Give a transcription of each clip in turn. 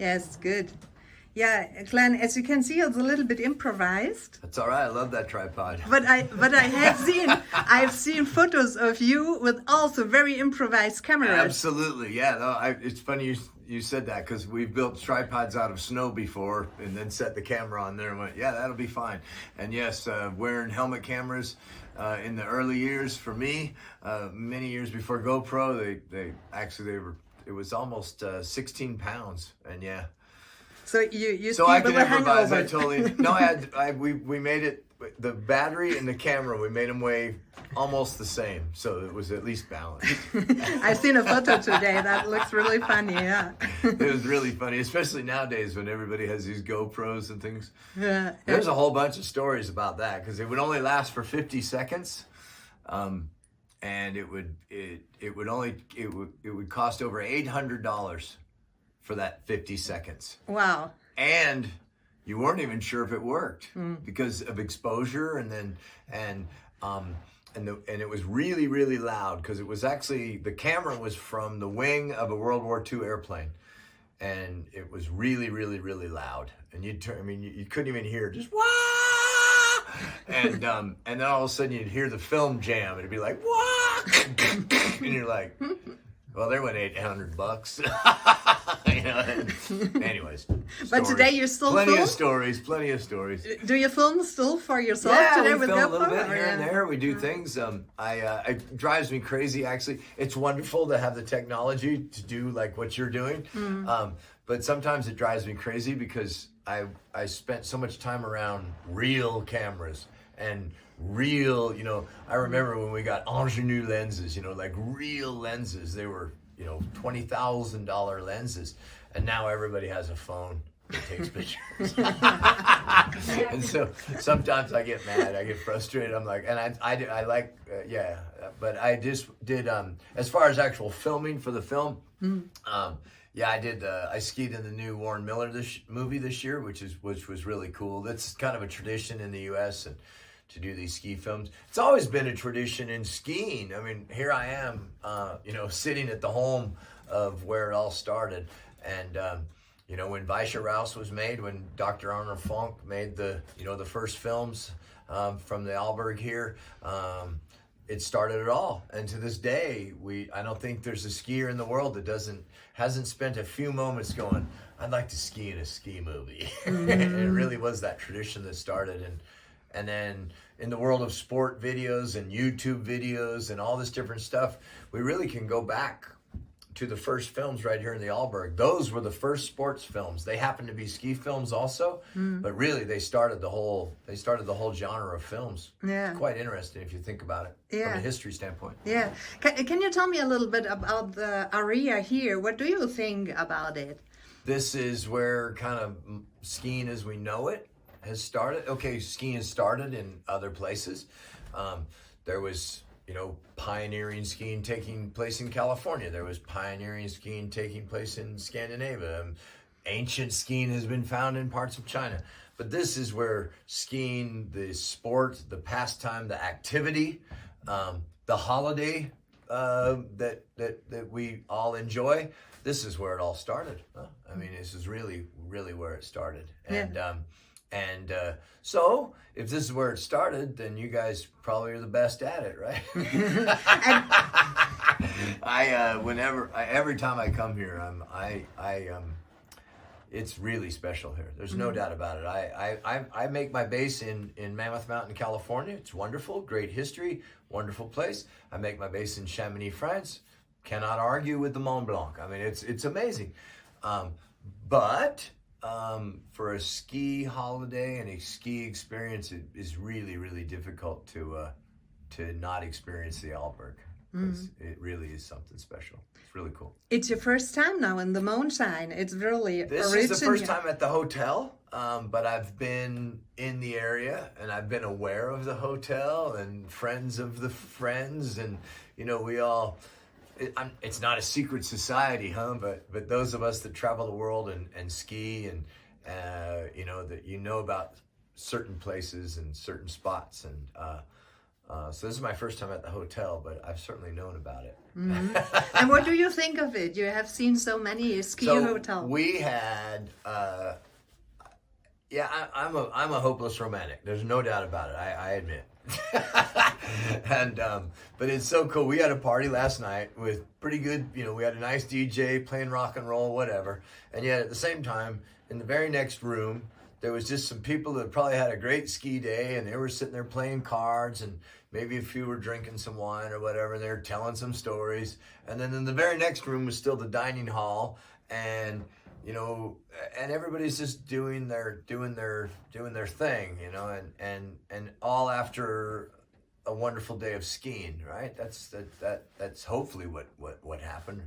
Yes, good. Yeah, Glen, as you can see, it's a little bit improvised. That's all right. I love that tripod. But I've seen photos of you with also very improvised cameras. Absolutely, yeah. No, it's funny you said that because we've built tripods out of snow before and then set the camera on there and went, yeah, that'll be fine. And yes, wearing helmet cameras in the early years for me, many years before GoPro, it was almost 16 pounds, and yeah. So you so I can improvise. hangover. I totally no. We made it, the battery and the camera. We made them weigh almost the same, so it was at least balanced. I've seen a photo today. That looks really funny. Yeah. It was really funny, especially nowadays when everybody has these GoPros and things. Yeah. There's a whole bunch of stories about that because it would only last for 50 seconds, and it would cost over $800 for that 50 seconds. Wow. And you weren't even sure if it worked because of exposure, and it was really, really loud because it was actually, the camera was from the wing of a World War II airplane, and it was really, really, really loud. And you couldn't even hear, just wah! And then all of a sudden you'd hear the film jam, and it'd be like wah! And you're like, well, there went $800. Anyways. But today you're still plenty of stories. Do you film still for yourself today with GoPro? Yeah, we film a little bit here and there. We do things. It drives me crazy, actually. It's wonderful to have the technology to do like what you're doing. But sometimes it drives me crazy because I spent so much time around real cameras and real, I remember when we got ingenue lenses, like real lenses. They were, $20,000 lenses, and now everybody has a phone that takes pictures. And so sometimes I get mad, I get frustrated. I'm like, and I like, but I just did, as far as actual filming for the film, I did. I skied in the new Warren Miller movie this year, which was really cool. That's kind of a tradition in the U.S. and to do these ski films. It's always been a tradition in skiing. I mean, here I am, sitting at the home of where it all started. And, when Weisse Rouse was made, when Dr. Arnold Funk made the first films from the Arlberg here, it started it all. And to this day, I don't think there's a skier in the world that hasn't spent a few moments going, I'd like to ski in a ski movie. It really was that tradition that started. And then in the world of sport videos and YouTube videos and all this different stuff, we really can go back to the first films right here in the Arlberg. Those were the first sports films. They happen to be ski films also, but really they started the whole genre of films. Yeah. It's quite interesting if you think about it from a history standpoint. Yeah. Can you tell me a little bit about the area here? What do you think about it? This is where kind of skiing as we know it has started. Okay, skiing has started in other places. There was, pioneering skiing taking place in California. There was pioneering skiing taking place in Scandinavia. Ancient skiing has been found in parts of China. But this is where skiing, the sport, the pastime, the activity, the holiday that we all enjoy, this is where it all started. I mean, this is really, really where it started. And so, if this is where it started, then you guys probably are the best at it, right? Every time I come here, it's really special here. There's no doubt about it. I make my base in Mammoth Mountain, California. It's wonderful, great history, wonderful place. I make my base in Chamonix, France. Cannot argue with the Mont Blanc. I mean, it's amazing. But for a ski holiday and a ski experience, it is really, really difficult to not experience the Arlberg. Because it really is something special. It's really cool. It's your first time now in the Mondschein. It's really This is the first time at the hotel, but I've been in the area and I've been aware of the hotel and friends of the friends, and we all. It's not a secret society, huh? But those of us that travel the world and ski and that about certain places and certain spots, and So this is my first time at the hotel, but I've certainly known about it. And what do you think of it? You have seen so many ski hotels. We had, I'm a hopeless romantic. There's no doubt about it. I admit. And but it's so cool. We had a party last night with pretty good. We had a nice DJ playing rock and roll, whatever. And yet at the same time, in the very next room, there was just some people that probably had a great ski day, and they were sitting there playing cards, and maybe a few were drinking some wine or whatever, and they were telling some stories. And then in the very next room was still the dining hall, and and everybody's just doing their thing, and all after a wonderful day of skiing, right? That's hopefully what happened.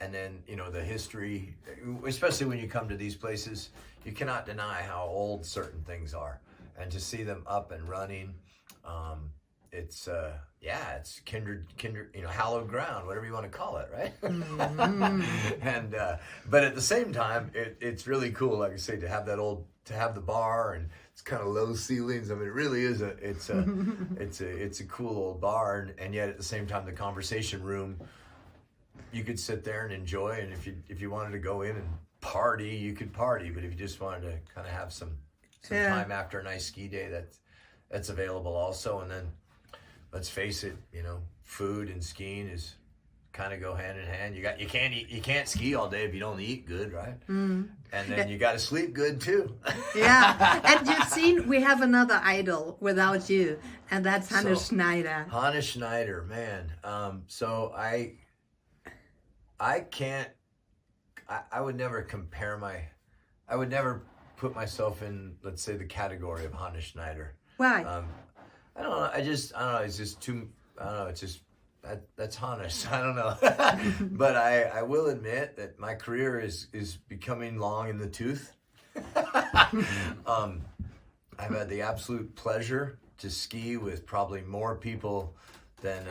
And then, the history, especially when you come to these places, you cannot deny how old certain things are. And to see them up and running, it's kindred, hallowed ground, whatever you want to call it, right? And but at the same time, it's really cool, like I say, to have the bar, and it's kind of low ceilings. I mean, it really is it's a cool old bar, and yet at the same time, the conversation room, you could sit there and enjoy, and if you wanted to go in and party, you could party. But if you just wanted to kind of have some time after a nice ski day, that's available also. And then, let's face it, food and skiing is kind of go hand in hand. You can't ski all day if you don't eat good, right? And then you got to sleep good too. Yeah, and you've seen we have another idol without you, and that's Hannes Schneider. Hannes Schneider, man. So I can't. I would never I would never put myself in, let's say, the category of Hannes Schneider. Why? I don't know. I don't know. It's just too. I don't know. It's just that's Hannes. I don't know. But I will admit that my career is becoming long in the tooth. I've had the absolute pleasure to ski with probably more people than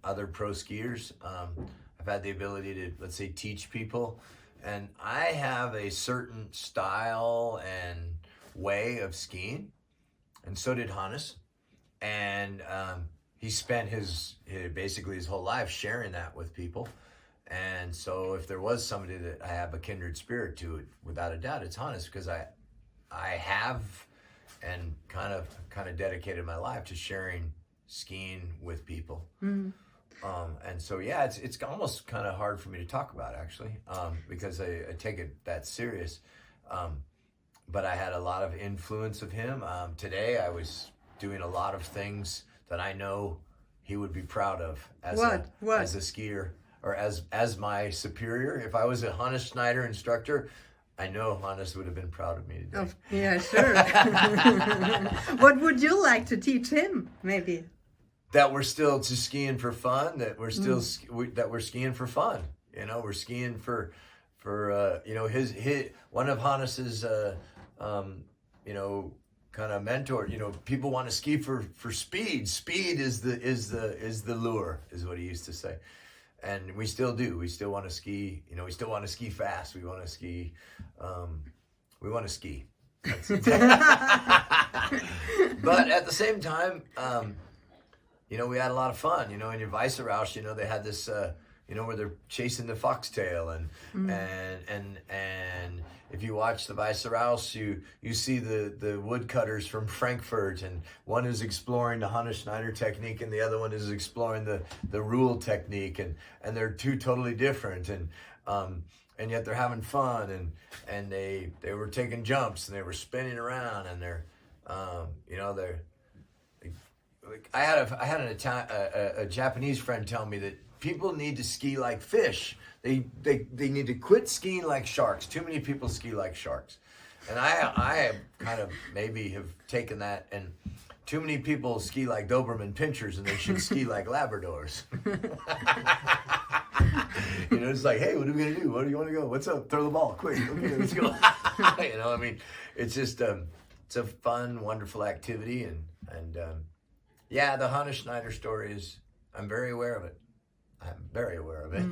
other pro skiers. I've had the ability to, let's say, teach people, and I have a certain style and way of skiing, and so did Hannes, and he spent basically his whole life sharing that with people. And so if there was somebody that I have a kindred spirit to, without a doubt, it's Hannes, because I have and kind of dedicated my life to sharing skiing with people. And so, it's almost kind of hard for me to talk about, actually, because I take it that serious. But I had a lot of influence of him. Today, I was doing a lot of things that I know he would be proud of as a skier, or as my superior. If I was a Hannes Schneider instructor, I know Hannes would have been proud of me today. Oh, yeah, sure. What would you like to teach him, maybe? That we're still just skiing for fun. That we're still that we're skiing for fun. We're skiing for his one of Hannes's kind of mentor. People want to ski for speed. Speed is the lure, is what he used to say. And we still do. We still want to ski. We still want to ski fast. We want to ski. We want to ski. But at the same time, we had a lot of fun. In your Weißerausch, they had this, where they're chasing the foxtail, and if you watch the Weißerausch, you see the woodcutters from Frankfurt, and one is exploring the Hannes Schneider technique, and the other one is exploring the Rule technique, and they're two totally different, and yet they're having fun, and they were taking jumps, and they were spinning around, and they're I had a Japanese friend tell me that people need to ski like fish. They need to quit skiing like sharks. Too many people ski like sharks, and I kind of maybe have taken that. And too many people ski like Doberman pinschers, and they should ski like Labradors. It's like, hey, what are we gonna do? Where do you want to go? What's up? Throw the ball, quick. Okay, let's go. It's just it's a fun, wonderful activity, and the Hannes Schneider story is, I'm very aware of it. I'm very aware of it.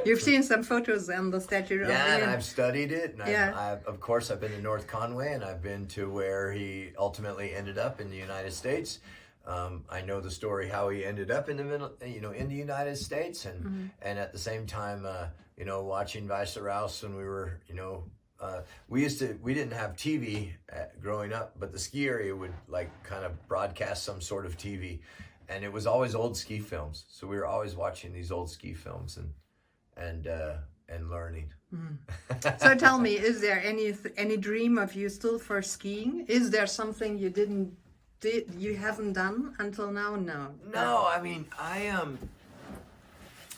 You've seen some photos on the Statue of Yeah, and Liberty. I've studied it. And Yeah. of course, I've been to North Conway, and I've been to where he ultimately ended up in the United States. I know the story how he ended up in the middle, in the United States, and at the same time, watching Weißer Raus when we were, we didn't have TV growing up, but the ski area would like kind of broadcast some sort of TV, and it was always old ski films. So we were always watching these old ski films and learning. So tell me, is there any dream of you still for skiing? Is there something you haven't done until now? No, I mean,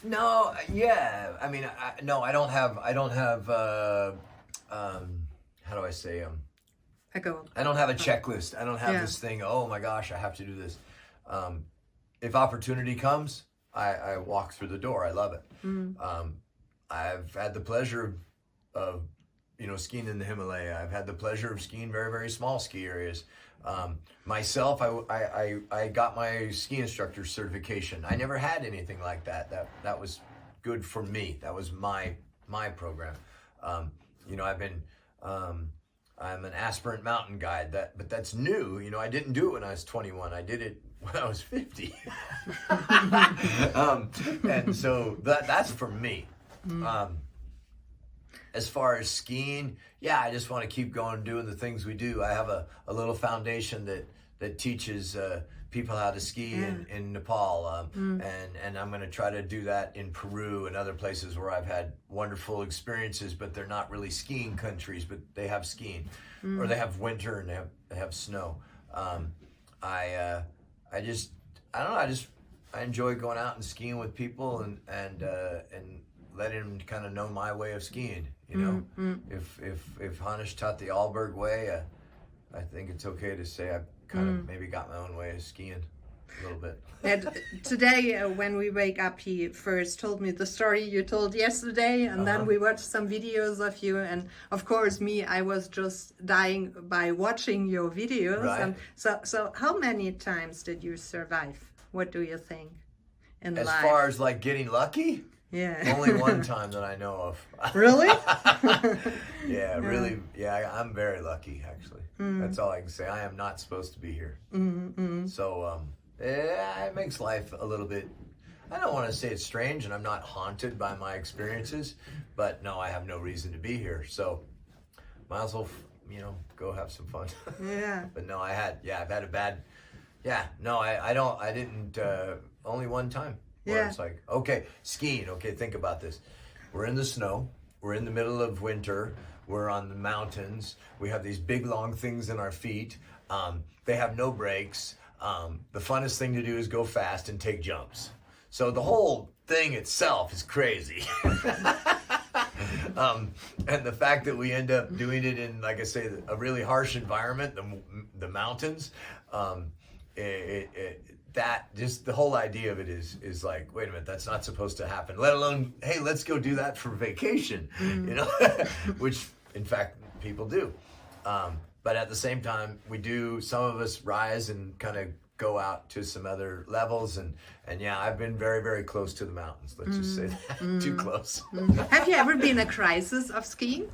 no, yeah. I mean, I don't have, how do I say, A goal. I don't have a checklist. I don't have Yeah. this thing, oh my gosh, I have to do this. If opportunity comes, I walk through the door. I love it. I've had the pleasure of skiing in the Himalaya. I've had the pleasure of skiing very, very small ski areas. Myself, I got my ski instructor certification. I never had anything like that. That was good for me. That was my program. I've been, I'm an aspirant mountain guide. But that's new. I didn't do it when I was 21. I did it when I was 50. And so that's for me. As far as skiing, yeah, I just want to keep going, doing the things we do. I have a little foundation that teaches people how to ski in Nepal, and I'm going to try to do that in Peru and other places where I've had wonderful experiences, but they're not really skiing countries, but they have skiing, or they have winter and they have snow. I don't know. I enjoy going out and skiing with people and letting them kind of know my way of skiing. If Hannes taught the Arlberg way, I think it's okay to say I've kind of maybe got my own way of skiing a little bit. And today, when we wake up, he first told me the story you told yesterday, and then we watched some videos of you. And of course, I was just dying by watching your videos. Right. And so how many times did you survive? What do you think in life? As far as like getting lucky? Yeah. Only one time that I know of. Really? Yeah, really. Yeah, I'm very lucky, actually. That's all I can say. I am not supposed to be here. So, it makes life a little bit, I don't want to say it's strange, and I'm not haunted by my experiences, but no, I have no reason to be here. So, might as well, go have some fun. Yeah. But no, I've had a bad, I didn't, only one time. Where it's like, okay, skiing, okay, think about this. We're in the snow, we're in the middle of winter, we're on the mountains, we have these big long things in our feet, they have no brakes, the funnest thing to do is go fast and take jumps. So the whole thing itself is crazy. And the fact that we end up doing it in, like I say, a really harsh environment, the mountains, that just the whole idea of it is like, wait a minute, that's not supposed to happen, let alone, hey, let's go do that for vacation, which in fact people do. But at the same time, some of us rise and kind of go out to some other levels, and yeah, I've been very, very close to the mountains. Let's just say that. Too close. Have you ever been a crisis of skiing?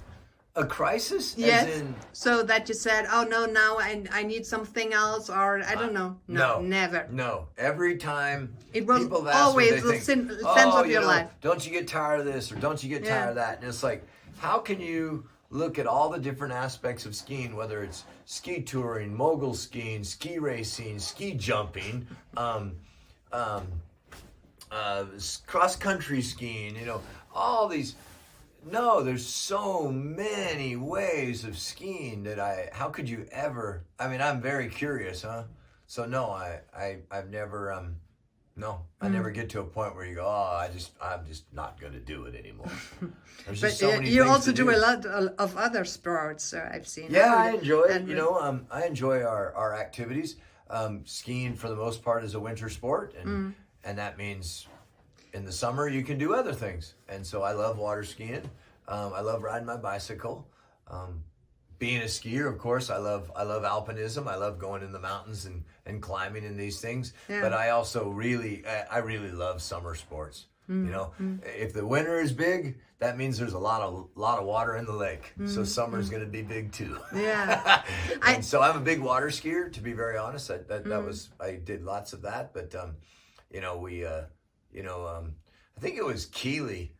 A crisis? Yes. As in, so that you said, oh no, now I need something else, or I don't know. No, never. No. Every time it was people have asked always me, they the think, sense of your life. Don't you get tired of this, or don't you get tired of that? And it's like, how can you look at all the different aspects of skiing, whether it's ski touring, mogul skiing, ski racing, ski jumping, cross-country skiing, all these. No, there's so many ways of skiing that how could you ever, I'm very curious, huh? So no, I've never, I never get to a point where you go, I'm just not going to do it anymore. There's just so many you things also to do a lot of other sports, I've seen. Yeah, I enjoy it. I enjoy our activities. Skiing for the most part is a winter sport, and that means in the summer you can do other things. And so I love water skiing. I love riding my bicycle. being a skier, of course, I love alpinism. I love going in the mountains and climbing in these things. Yeah. But I also really love summer sports. You know, if the winter is big, that means there's a lot of water in the lake. So summer's going to be big too. Yeah. And so I'm a big water skier, to be very honest. I did lots of that. But you know, I think it was Keeley.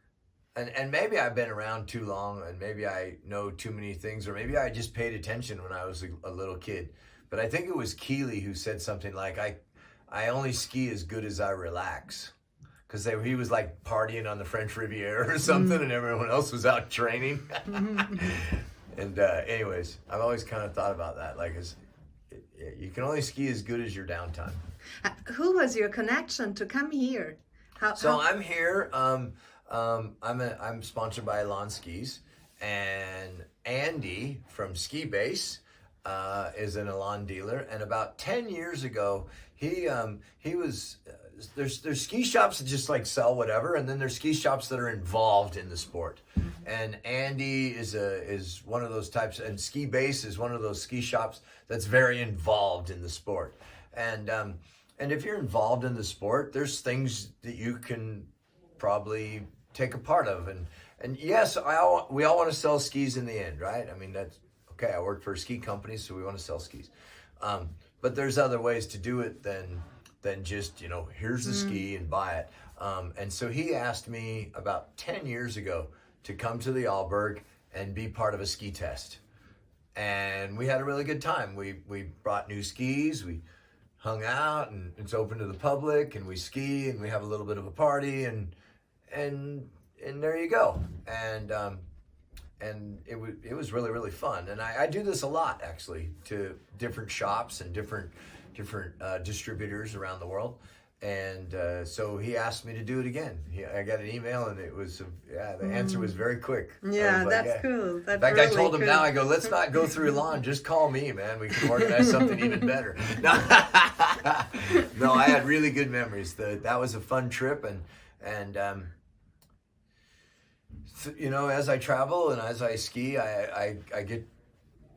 And maybe I've been around too long, and maybe I know too many things, or maybe I just paid attention when I was a little kid. But I think it was Keeley who said something like, I only ski as good as I relax. Because he was like partying on the French Riviera or something, and everyone else was out training. And anyways, I've always kind of thought about that. Like, you can only ski as good as your downtime. Who was your connection to come here? I'm here. I'm sponsored by Lawn Skis, and Andy from Ski Base is an Elan dealer. And about 10 years ago, he was there's ski shops that just like sell whatever, and then there's ski shops that are involved in the sport. And Andy is one of those types, and Ski Base is one of those ski shops that's very involved in the sport. And if you're involved in the sport, there's things that you can probably take a part of. And yes, we all want to sell skis in the end, right? I mean, that's okay. I work for a ski company, so we want to sell skis. But there's other ways to do it than just, you know, here's the ski and buy it. And so he asked me about 10 years ago to come to the Arlberg and be part of a ski test. And we had a really good time. We brought new skis, we hung out, and it's open to the public, and we ski, and we have a little bit of a party, and there you go. And it was really, really fun. And I do this a lot, actually, to different shops and different distributors around the world. And so he asked me to do it again. I got an email, and it was the answer was very quick. Yeah, that's cool. That's in fact, really I told him cool. now, I go, let's not go through Elan, just call me, man. We can organize something even better. No, I had really good memories. That was a fun trip, and you know, as I travel and as I ski, I get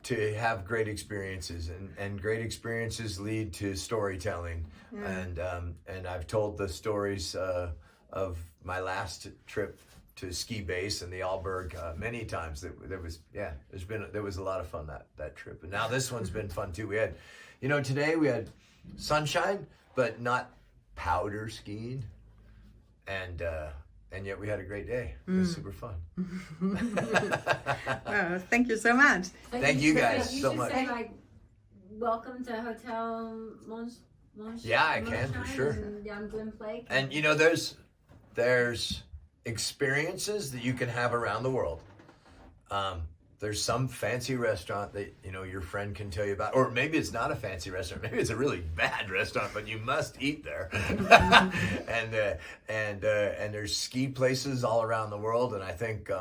to have great experiences, and great experiences lead to storytelling. And I've told the stories of my last trip to Ski Base and the Arlberg many times. There was a lot of fun that trip, and now this one's been fun too. We had, you know, today we had sunshine, but not powder skiing, and yet we had a great day. It was super fun. Oh, thank you so much. Thank you guys so much. Say, like, welcome to Hotel Mondschein. Yeah, I can, for sure. And Glen, Plake. And you know, there's experiences that you can have around the world. There's some fancy restaurant that, you know, your friend can tell you about, or maybe it's not a fancy restaurant. Maybe it's a really bad restaurant, but you must eat there. And there's ski places all around the world. And I think,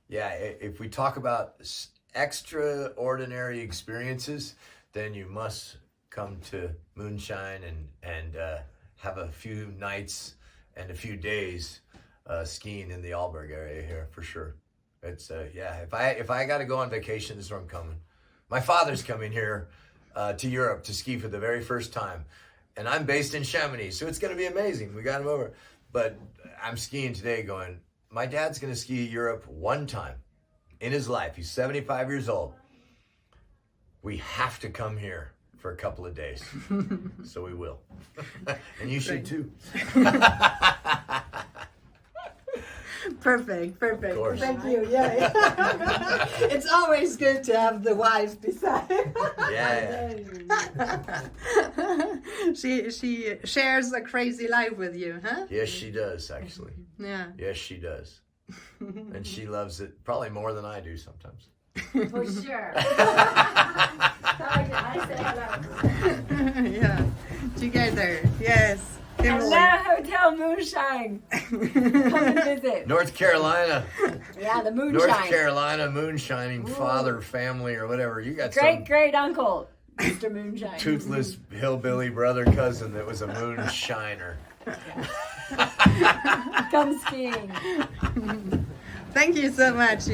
if we talk about extraordinary experiences, then you must come to Mondschein and have a few nights and a few days skiing in the Arlberg area here, for sure. It's if I got to go on vacation, this is where I'm coming. My father's coming here to Europe to ski for the very first time, and I'm based in Chamonix, so it's going to be amazing. We got him over, but I'm skiing today going, my dad's going to ski Europe one time in his life. He's 75 years old. We have to come here for a couple of days. So we will. And you should too. Perfect. Of course. Thank you. Yeah. It's always good to have the wife beside. Yeah. She shares a crazy life with you, huh? Yes, she does, actually. Yeah. Yes, she does. And she loves it probably more than I do sometimes. For sure. I say hello. Yeah. Together. Yes. Hello, Hotel Mondschein. Come and visit. North Carolina. Yeah, the Mondschein. North Carolina moonshining father family or whatever. You got some Great uncle, Mr. Mondschein. toothless hillbilly brother cousin that was a moonshiner. Come skiing. Thank you so much.